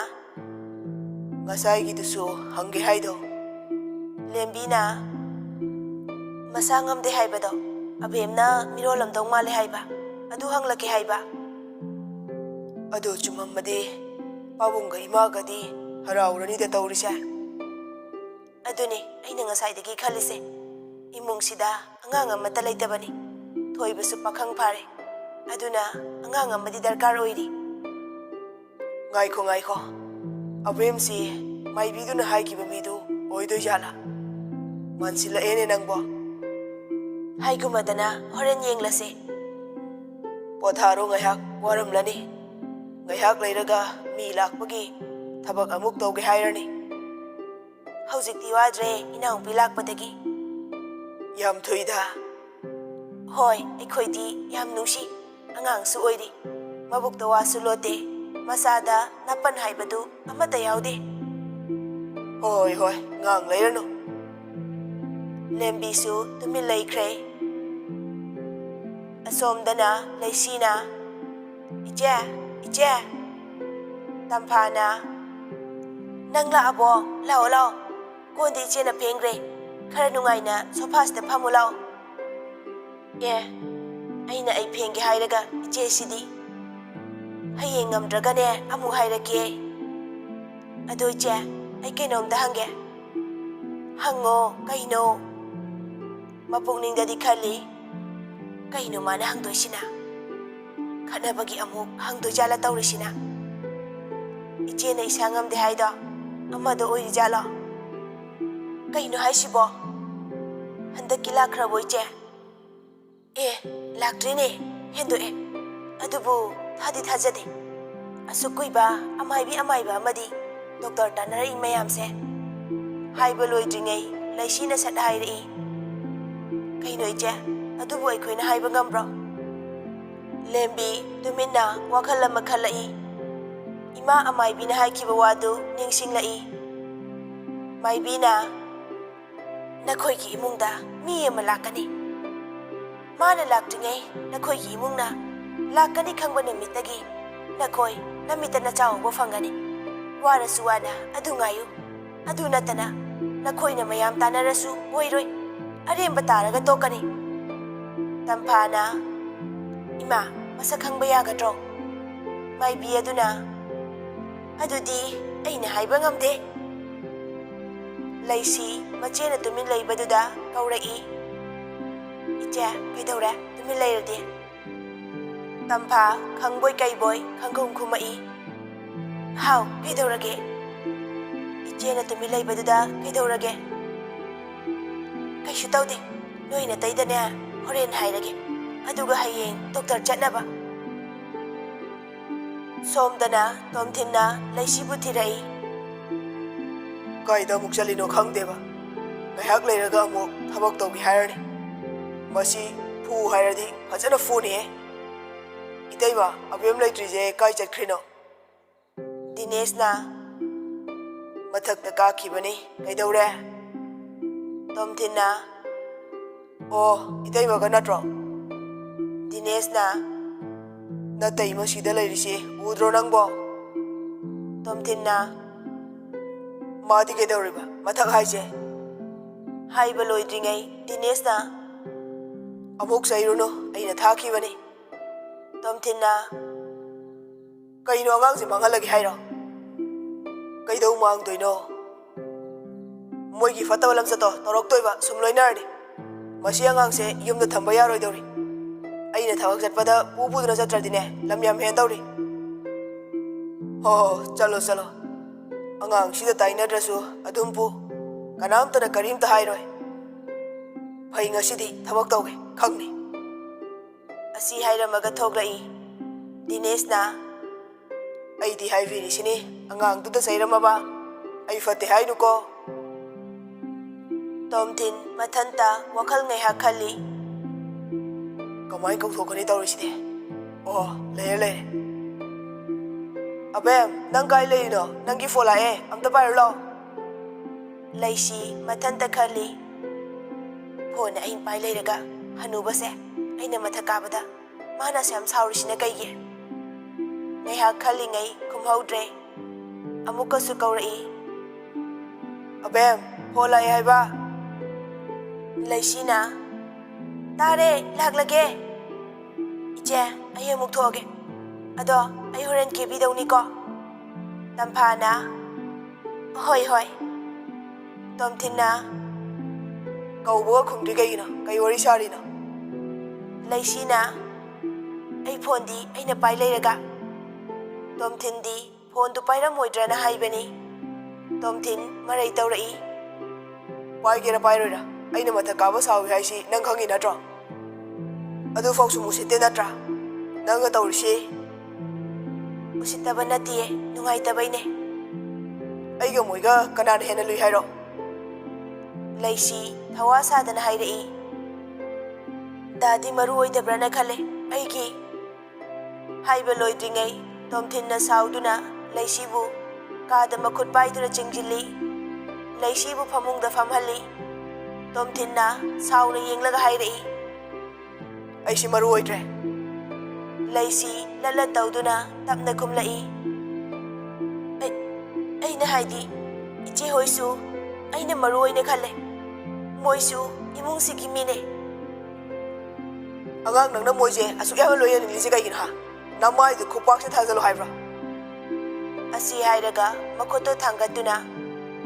ꯉꯁꯥꯏꯒꯤꯗꯨꯁꯨ ꯍꯪꯒꯦ ꯍꯥꯏꯗꯣ? ꯂꯦꯝꯕꯤꯅ ꯃꯁꯥ ꯉꯝꯗꯦ ꯍꯥꯏꯕꯗꯣ ꯑꯕꯦꯝꯅ ꯃꯤꯔꯣꯜꯂꯝꯗꯧ ꯃꯥꯜꯂꯦ ꯍꯥꯏꯕ. ꯑꯗꯨ ꯍꯪꯂꯛꯀꯦ ꯍꯥꯏꯕ. ꯑꯗꯨ ꯆꯨꯝꯃꯝꯃꯗꯤ ꯄꯥꯕꯨꯡꯒ ꯏꯃꯥꯒꯗꯤ ꯍꯔꯥꯎꯔꯅꯤꯗ ꯇꯧꯔꯤꯁꯦ. ꯑꯗꯨꯅꯤ ꯑꯩꯅ ꯉꯁꯥꯏꯗꯒꯤ ꯈꯜꯂꯤꯁꯦ. ꯏꯃꯨꯡꯁꯤꯗ ꯑꯉꯥꯡ ꯑꯃꯠꯇ ꯂꯩꯇꯕꯅꯤ. ꯊꯣꯏꯕꯁꯨ ꯄꯥꯈꯪ ꯐꯥꯔꯦ. ꯑꯗꯨꯅ ꯑꯉꯥꯡ ꯑꯃꯗꯤ ꯗꯔꯀꯥꯔ ꯑꯣꯏꯔꯤ. ꯉꯥꯏꯈꯣ ꯉꯥꯏꯈꯣ, ꯑꯕꯦꯝꯁꯤ ꯃꯥꯏꯕꯤꯗꯨꯅ ꯍꯥꯏꯈꯤꯕ ꯃꯤꯗꯨ ꯑꯣꯏꯗꯣꯏꯖꯥꯠꯂꯥ? ꯃꯥꯟꯁꯤꯜꯂꯛꯑꯦꯅꯦ ꯅꯪꯕꯣ. ꯍꯥꯏꯒꯨꯝꯃꯗꯅ ꯍꯣꯔꯦꯟ ꯌꯦꯡꯂꯁꯦ. ꯄꯣꯊꯥꯔꯣ ꯉꯥꯏꯍꯥꯛ, ꯋꯥꯔꯝꯂꯅꯤ. ꯉꯥꯏꯍꯥꯛ ꯂꯩꯔꯒ ꯃꯤ ꯂꯥꯛꯄꯒꯤ ꯊꯕꯛ ꯑꯃꯨꯛ ꯇꯧꯒꯦ ꯍꯥꯏꯔꯅꯤ. ꯍꯧꯖꯤꯛꯇꯤ ꯋꯥꯗ꯭ꯔꯦ ꯏꯅꯥꯎꯄꯤ ꯂꯥꯛꯄꯗꯒꯤ. ꯌꯥꯝ ꯊꯨꯏꯗ. ꯍꯣꯏ ꯑꯩꯈꯣꯏꯗꯤ ꯌꯥꯝ ꯅꯨꯡꯁꯤ. ꯑꯉꯥꯡꯁꯨ ꯑꯣꯏꯔꯤ. ꯃꯕꯨꯛꯇ ꯋꯥꯁꯨ ꯂꯣꯠꯇꯦ. ꯃꯆꯥꯗ ꯅꯥꯄꯟ ꯍꯥꯏꯕꯗꯨ ꯑꯃꯠꯇ ꯌꯥꯎꯗꯦ. ꯍꯣꯏ ꯍꯣꯏ, ꯉꯥꯡ ꯂꯩꯔꯅꯨ. ꯂꯦꯝꯕꯤꯁꯨ ꯇꯨꯃꯤꯟ ꯂꯩꯈ꯭ꯔꯦ꯫ ꯑꯁꯣꯝꯗꯅ ꯂꯩꯁꯤꯅ "ꯏꯆꯦ, ꯏꯆꯦ!" ꯇꯝꯐꯥꯅ "ꯅꯪ ꯂꯥꯛꯑꯕꯣ? ꯂꯥꯛꯑꯣ ꯂꯥꯛꯑꯣ, ꯀꯣꯟꯗꯤ ꯏꯆꯦꯅ ꯐꯦꯡꯈ꯭ꯔꯦ, ꯈꯔ ꯅꯨꯡꯉꯥꯏꯅ ꯁꯣꯐꯥꯁꯤꯗ ꯐꯝꯃꯨ ꯂꯥꯛꯑꯣ." "ꯑꯦ, ꯑꯩꯅ ꯑꯩ ꯐꯦꯡꯒꯦ ꯍꯥꯏꯔꯒ ꯏꯆꯦꯁꯤꯗꯤ." "ꯍꯌꯦꯡ ꯉꯝꯗ꯭ꯔꯒꯅꯦ ꯑꯃꯨꯛ ꯍꯥꯏꯔꯛꯀꯦ." "ꯑꯗꯣ ꯏꯆꯦ, ꯑꯩ ꯀꯩꯅꯣꯝꯇ ꯍꯪꯒꯦ." "ꯍꯪꯉꯣ, ꯀꯩꯅꯣ?" ꯃꯄꯨꯛꯅꯤꯡꯗꯗꯤ ꯈꯜꯂꯤ, ꯀꯩꯅꯣ ꯃꯥꯅ ꯍꯪꯗꯣꯏꯁꯤꯅ? ꯈꯠꯅꯕꯒꯤ ꯑꯃꯨꯛ ꯍꯪꯗꯣꯏꯖꯥꯠꯂ ꯇꯧꯔꯤꯁꯤꯅ? ꯏꯆꯦꯅ ꯏꯁꯥ ꯉꯝꯗꯦ ꯍꯥꯏꯗꯣ ꯑꯃꯗꯣ ꯑꯣꯏꯔꯤꯖꯥꯠꯂꯣ? ꯀꯩꯅꯣ ꯍꯥꯏꯁꯤꯕꯣ? ꯍꯟꯗꯛꯀꯤ ꯂꯥꯛꯈ꯭ꯔꯕꯣ ꯏꯆꯦ? "ꯑꯦ, ꯂꯥꯛꯇ꯭ꯔꯤꯅꯦ, ꯍꯦꯟꯗꯣꯛꯑꯦ. ꯑꯗꯨꯕꯨ ꯊꯥꯗꯤ ꯊꯥꯖꯗꯦ, ꯑꯁꯨꯛ ꯀꯨꯏꯕ ꯑꯃꯥꯏꯕꯤ ꯑꯃꯗꯤ ꯗꯣꯛꯇꯔ ꯇꯥꯟꯅꯔꯛꯏ ꯃꯌꯥꯝꯁꯦ." ꯍꯥꯏꯕ ꯂꯣꯏꯗ꯭ꯔꯤꯉꯩ ꯂꯩꯁꯤꯅ ꯁꯠ ꯍꯥꯏꯔꯛꯏ, "ꯀꯩꯅꯣ ꯏꯆꯦ, ꯑꯗꯨꯕꯨ ꯑꯩꯈꯣꯏꯅ ꯍꯥꯏꯕ ꯉꯝꯕ꯭ꯔꯣ?" ꯂꯦꯝꯕꯤ ꯇꯨꯃꯤꯟꯅ ꯋꯥꯈꯜ ꯑꯃ ꯈꯜꯂꯛꯏ꯫ ꯏꯃꯥ ꯑꯃꯥꯏꯕꯤꯅ ꯍꯥꯏꯈꯤꯕ ꯋꯥꯗꯨ ꯅꯤꯡꯁꯤꯡꯂꯛꯏ꯫ ꯃꯥꯏꯕꯤꯅ "ꯅꯈꯣꯏꯒꯤ ꯏꯃꯨꯡꯗ ꯃꯤ ꯑꯃ ꯂꯥꯛꯀꯅꯤ. ꯃꯥꯅ ꯂꯥꯛꯇ꯭ꯔꯤꯉꯩ ꯅꯈꯣꯏꯒꯤ ꯏꯃꯨꯡꯅ ꯂꯥꯛꯀꯅꯤ ꯈꯪꯕ ꯅꯨꯃꯤꯠꯇꯒꯤ ꯅꯈꯣꯏ ꯅꯃꯤꯠꯇ ꯅꯆꯥ ꯎꯕ ꯐꯪꯒꯅꯤ. ꯋꯥꯔꯁꯨ ꯋꯥꯅ ꯑꯗꯨ ꯉꯥꯏꯌꯨ. ꯑꯗꯨ ꯅꯠꯇꯅ ꯅꯈꯣꯏꯅ ꯃꯌꯥꯝ ꯇꯥꯟꯅꯔꯁꯨ ꯑꯣꯏꯔꯣꯏ. ꯑꯔꯦꯝꯕ ꯇꯥꯔꯒ ꯇꯣꯛꯀꯅꯤ." ꯇꯝꯐꯥꯅ "ꯏꯃꯥ, ꯃꯁꯛ ꯈꯪꯕ ꯌꯥꯒꯗ꯭ꯔꯣ?" ꯃꯥꯏꯕꯤ ꯑꯗꯨꯅ "ꯑꯗꯨꯗꯤ ꯑꯩꯅ ꯍꯥꯏꯕ ꯉꯝꯗꯦ." ꯂꯩꯁꯤ ꯃꯆꯦꯅ ꯇꯨꯃꯤꯟ ꯂꯩꯕꯗꯨꯗ ꯀꯧꯔꯛꯏ, "ꯏꯆꯦ, ꯀꯩꯗꯧꯔꯦ ꯇꯨꯃꯤꯟ ꯂꯩꯔꯗꯤ?" ꯇꯝꯐꯥ ꯈꯪꯕꯣꯏ ꯀꯩꯕꯣꯏ ꯈꯪꯈꯨꯝ ꯈꯨꯝꯃꯛꯏ, "ꯍꯥꯎ, ꯀꯩꯗꯧꯔꯒꯦ? ꯏꯆꯦꯅ ꯇꯨꯃꯤꯟ ꯂꯩꯕꯗꯨꯗ ꯀꯩꯗꯧꯔꯒꯦ?" "ꯀꯩꯁꯨ ꯇꯧꯗꯦ. ꯅꯣꯏ ꯅꯇꯩꯗꯅꯦ ꯍꯣꯔꯦꯟ ꯍꯥꯏꯔꯒꯦ, ꯑꯗꯨꯒ ꯍꯌꯦꯡ ꯗꯣꯛꯇꯔ ꯆꯠꯅꯕ." ꯁꯣꯝꯗꯅ ꯇꯣꯝꯊꯤꯟꯅ ꯂꯩꯁꯤꯕꯨ ꯊꯤꯔꯛꯏ꯫ ꯀꯥꯏꯗ ꯑꯃꯨꯛ ꯆꯠꯂꯤꯅꯣ ꯈꯪꯗꯦꯕ. ꯉꯥꯏꯍꯥꯛ ꯂꯩꯔꯒ ꯑꯃꯨꯛ ꯊꯕꯛ ꯇꯧꯒꯦ ꯍꯥꯏꯔꯅꯤ. ꯃꯁꯤ ꯐꯨ ꯍꯥꯏꯔꯗꯤ ꯐꯖꯅ ꯐꯨꯅꯤꯍꯦ꯫ ꯏꯇꯩꯃ, ꯑꯕꯦꯝ ꯂꯩꯇ꯭ꯔꯤꯁꯦ ꯀꯥꯏ ꯆꯠꯈ꯭ꯔꯤꯅꯣ? ꯗꯤꯅꯦꯁꯅ "ꯃꯊꯛꯇ ꯀꯥꯈꯤꯕꯅꯤ, ꯀꯩꯗꯧꯔꯦ?" ꯇꯣꯝꯊꯤꯟꯅ "ꯑꯣ, ꯏꯇꯩꯃꯒ ꯅꯠꯇ꯭ꯔꯣ?" ꯗꯤꯅꯦꯁꯅ "ꯅꯇꯩꯃ ꯁꯤꯗ ꯂꯩꯔꯤꯁꯤ ꯎꯗ꯭ꯔꯣ ꯅꯪꯕꯣ?" ꯇꯣꯝꯊꯤꯟꯅ "ꯃꯥꯗꯤ ꯀꯩꯗꯧꯔꯤꯕ ꯃꯊꯛ ꯍꯥꯏꯁꯦ?" ꯍꯥꯏꯕ ꯂꯣꯏꯗ꯭ꯔꯤꯉꯩ ꯗꯤꯅꯦꯁꯅ "ꯑꯃꯨꯛ ꯆꯩꯔꯨꯅꯨ, ꯑꯩꯅ ꯊꯥꯈꯤꯕꯅꯤ." ꯇꯣꯝꯊꯤꯟꯅ "ꯀꯩꯅꯣ ꯑꯉꯥꯡꯁꯦ ꯃꯥꯡꯍꯜꯂꯒꯦ ꯍꯥꯏꯔꯣ? ꯀꯩꯗꯧ ꯃꯥꯡꯗꯣꯏꯅꯣ? ꯃꯣꯏꯒꯤ ꯐꯠꯇꯕ ꯂꯝꯆꯠꯇꯣ ꯇꯧꯔꯛꯇꯣꯏꯕ ꯁꯨꯝ ꯂꯣꯏꯅꯔꯗꯤ. ꯃꯁꯤ ꯑꯉꯥꯡꯁꯦ ꯌꯨꯝꯗ ꯊꯝꯕ ꯌꯥꯔꯣꯏꯗꯧꯔꯤ. ꯑꯩꯅ ꯊꯕꯛ ꯆꯠꯄꯗ ꯄꯨꯗꯨꯅ ꯆꯠꯇ꯭ꯔꯗꯤꯅꯦ ꯂꯝ ꯌꯥꯝ ꯍꯦꯟꯗꯧꯔꯤ." "ꯍꯣ, ꯆꯠꯂꯣ ꯆꯠꯂꯣ. ꯑꯉꯥꯡꯁꯤꯗ ꯇꯥꯏꯅꯗ꯭ꯔꯁꯨ ꯑꯗꯨꯝ ꯄꯨ. ꯀꯅꯥꯝꯇꯅ ꯀꯔꯤꯝꯇ ꯍꯥꯏꯔꯣꯏ. ꯐꯩ, ꯉꯁꯤꯗꯤ ꯊꯕꯛ ꯇꯧꯒꯦ ꯈꯪꯅꯤ." ꯑꯁꯤ ꯍꯥꯏꯔꯝꯃꯒ ꯊꯣꯛꯂꯛꯏ꯫ ꯗꯤꯅꯦꯁꯅ "ꯑꯩꯗꯤ ꯍꯥꯏꯕꯤꯔꯤꯁꯤꯅꯤ, ꯑꯉꯥꯡꯗꯨꯗ ꯆꯩꯔꯝꯃꯕ ꯑꯩ ꯐꯠꯇꯦ ꯍꯥꯏꯅꯨꯀꯣ." ꯇꯣꯝꯊꯤꯟ ꯃꯊꯟꯇ ꯋꯥꯈꯜ ꯉꯥꯏꯍꯥꯛ ꯈꯜꯂꯤ꯫ ꯀꯃꯥꯏꯅ ꯀꯧꯊꯣꯛꯀꯅꯤ ꯇꯧꯔꯤꯁꯤꯗꯤ? ꯑꯣ, ꯂꯩꯔꯦ ꯂꯩꯔꯦ꯫ "ꯑꯕꯦꯝ, ꯅꯪ ꯀꯥꯏ ꯂꯩꯔꯤꯅꯣ? ꯅꯪꯒꯤ ꯐꯣꯟ ꯂꯥꯛꯑꯦ, ꯑꯝꯇ ꯄꯥꯏꯔꯨ ꯂꯥꯛꯑꯣ." ꯂꯩꯁꯤ ꯃꯊꯟꯇ ꯈꯜꯂꯤ, ꯐꯣꯟ ꯑꯩꯅ ꯄꯥꯏ ꯂꯩꯔꯒ ꯍꯅꯨꯕꯁꯦ ꯑꯩꯅ ꯃꯊꯛ ꯀꯥꯕꯗ ꯃꯥꯅ ꯌꯥꯝ ꯁꯥꯎꯔꯤꯁꯤꯅ ꯀꯩꯒꯤ? ꯉꯥꯏꯍꯥꯛ ꯈꯜꯂꯤꯉꯩ ꯈꯨꯝꯍꯧꯗ꯭ꯔꯦ꯫ ꯑꯃꯨꯛꯀꯁꯨ ꯀꯧꯔꯛꯏ, "ꯑꯕꯦꯝ, ꯐꯣꯟ ꯂꯥꯛꯑꯦ ꯍꯥꯏꯕ." ꯂꯩꯁꯤꯅ "ꯇꯥꯔꯦ, ꯂꯥꯛꯂꯒꯦ." "ꯏꯆꯦ, ꯑꯩ ꯑꯃꯨꯛ ꯊꯣꯛꯑꯒꯦ. ꯑꯗꯣ ꯑꯩ ꯍꯣꯔꯦꯟ ꯀꯦꯕꯤꯗꯧꯅꯤꯀꯣ." ꯇꯝꯐꯥꯅ "ꯍꯣꯏ ꯍꯣꯏ." ꯇꯣꯝꯊꯤꯟꯅ "ꯀꯧꯕꯒ ꯈꯨꯝꯗ꯭ꯔꯤ ꯀꯩꯒꯤꯅꯣ? ꯀꯩ ꯋꯥꯔꯤ ꯁꯥꯔꯤꯅꯣ?" ꯂꯩꯁꯤꯅ "ꯑꯩ ꯐꯣꯟꯗꯤ ꯑꯩꯅ ꯄꯥꯏ ꯂꯩꯔꯒ." ꯇꯣꯝꯊꯤꯟꯗꯤ ꯐꯣꯟꯗꯨ ꯄꯥꯏꯔꯝꯃꯣꯏꯗ꯭ꯔꯅ ꯍꯥꯏꯕꯅꯤ꯫ ꯇꯣꯝꯊꯤꯟ ꯃꯔꯩ ꯇꯧꯔꯛꯏ, "ꯄꯥꯏꯒꯦꯔꯥ ꯄꯥꯏꯔꯣꯏꯔꯥ, ꯑꯩꯅ ꯃꯊꯛ ꯀꯥꯕ ꯁꯥꯎꯏ ꯍꯥꯏꯁꯤ ꯅꯪ ꯈꯪꯉꯤ ꯅꯠꯇ꯭ꯔꯣ? ꯑꯗꯨꯐꯥꯎꯁꯨ ꯎꯁꯤꯠꯇꯦ ꯅꯠꯇ꯭ꯔꯥ ꯅꯪꯒ ꯇꯧꯔꯤꯁꯤ?" "ꯎꯁꯤꯠꯇꯕ ꯅꯠꯇꯤꯌꯦ, ꯅꯨꯡꯉꯥꯏꯇꯕꯩꯅꯦ." "ꯑꯩꯒ ꯃꯣꯏꯒ ꯀꯅꯥꯅ ꯍꯦꯟꯅ ꯂꯨꯏ ꯍꯥꯏꯔꯣ?" ꯂꯩꯁꯤ ꯊꯋꯥ ꯁꯥꯗꯅ ꯍꯥꯏꯔꯛꯏ꯫ "ꯗꯥꯗꯤ ꯃꯔꯨ ꯑꯣꯏꯗꯕ꯭ꯔꯅ ꯈꯜꯂꯦ ꯑꯩꯒꯤ." ꯍꯥꯏꯕ ꯂꯣꯏꯗ꯭ꯔꯤꯉꯩ ꯇꯣꯝꯊꯤꯟꯅ ꯁꯥꯎꯗꯨꯅ ꯂꯩꯁꯤꯕꯨ ꯀꯥꯗ ꯃꯈꯨꯠ ꯄꯥꯏꯗꯨꯅ ꯆꯤꯡꯁꯤꯜꯂꯤ꯫ ꯂꯩꯁꯤꯕꯨ ꯐꯃꯨꯡꯗ ꯐꯝꯍꯜꯂꯤ꯫ ꯇꯣꯝꯊꯤꯟꯅ ꯁꯥꯎꯅ ꯌꯦꯡꯂꯒ ꯍꯥꯏꯔꯛꯏ꯫ ꯑꯩꯁꯤ ꯃꯔꯨ ꯑꯣꯏꯗ꯭ꯔꯦ꯫ ꯂꯩꯁꯤ ꯂꯠꯂꯠ ꯇꯧꯗꯨꯅ ꯇꯞꯅ ꯈꯨꯝꯂꯛꯏ꯫ ꯑꯩꯅ ꯍꯥꯏꯗꯤ ꯏꯆꯦ ꯍꯣꯏꯁꯨ ꯑꯩꯅ ꯃꯔꯨ ꯑꯣꯏꯅ ꯈꯜꯂꯦ, ꯃꯣꯏꯁꯨ ꯏꯃꯨꯡꯁꯤꯒꯤ ꯃꯤꯅꯦ꯫ ꯑꯉꯥꯡ ꯅꯪꯅ ꯃꯣꯏꯁꯦ ꯑꯁꯨꯛ ꯌꯥꯝꯅ ꯂꯣꯏꯅꯅꯤꯡꯂꯤꯁꯦ ꯀꯩꯒꯤꯅꯣ ꯍꯥ? ꯅꯃꯥꯏꯗꯨ ꯈꯨꯄꯥꯛꯁꯦ ꯊꯥꯖꯜꯂꯣ ꯍꯥꯏꯕ꯭ꯔꯥ? ꯑꯁꯤ ꯍꯥꯏꯔꯒ ꯃꯈꯨꯠꯇꯨ ꯊꯥꯡꯒꯠꯇꯨꯅ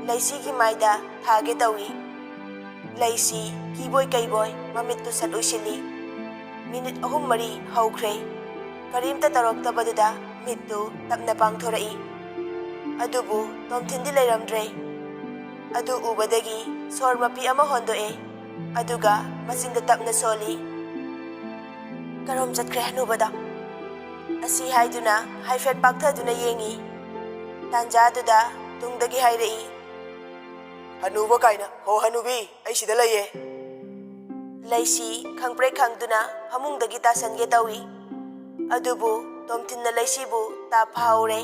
ꯂꯩꯁꯤꯒꯤ ꯃꯥꯏꯗ ꯊꯥꯒꯦ ꯇꯧꯏ꯫ ꯂꯩꯁꯤ ꯀꯤꯕꯣꯏ ꯀꯩꯕꯣꯏ ꯃꯃꯤꯠꯇꯨ ꯁꯠ ꯎꯏꯁꯤꯜꯂꯤ꯫ ꯃꯤꯅꯤꯠ 3-4 ꯍꯧꯈ꯭ꯔꯦ꯫ ꯀꯔꯤꯝꯇ ꯇꯧꯔꯛꯇꯕꯗꯨꯗ ꯃꯤꯠꯇꯨ ꯇꯞꯅ ꯄꯥꯡꯊꯣꯔꯛꯏ꯫ ꯑꯗꯨꯕꯨ ꯇꯣꯝꯊꯤꯟꯗꯤ ꯂꯩꯔꯝꯗ꯭ꯔꯦ꯫ ꯑꯗꯨ ꯎꯕꯗꯒꯤ ꯁꯣꯔ ꯃꯄꯤ ꯑꯃ ꯍꯣꯟꯗꯣꯛꯑꯦ, ꯑꯗꯨꯒ ꯃꯆꯤꯟꯗ ꯇꯞꯅ ꯁꯣꯜꯂꯤ꯫ ꯀꯔꯣꯝ ꯆꯠꯈ꯭ꯔꯦ ꯍꯅꯨꯕꯗꯣ? ꯑꯁꯤ ꯍꯥꯏꯗꯨꯅ ꯍꯥꯏꯐꯦꯠ ꯄꯥꯛꯊꯗꯨꯅ ꯌꯦꯡꯉꯤ꯫ ꯇꯥꯟꯖꯥꯗꯨꯗ ꯇꯨꯡꯗꯒꯤ ꯍꯥꯏꯔꯛꯏ꯫ ꯍꯅꯨꯕ ꯀꯥꯏꯅ, ꯍꯣ ꯍꯅꯨꯕꯤ, ꯑꯩ ꯁꯤꯗ ꯂꯩꯌꯦ꯫ ꯂꯩꯁꯤ ꯈꯪꯄ꯭ꯔꯦꯛ ꯈꯪꯗꯨꯅ ꯐꯃꯨꯡꯗꯒꯤ ꯇꯥꯁꯟꯒꯦ ꯇꯧꯏ꯫ ꯑꯗꯨꯕꯨ ꯇꯣꯝꯊꯤꯟꯅ ꯂꯩꯁꯤꯕꯨ ꯇꯥꯞ ꯐꯥꯍꯧꯔꯦ꯫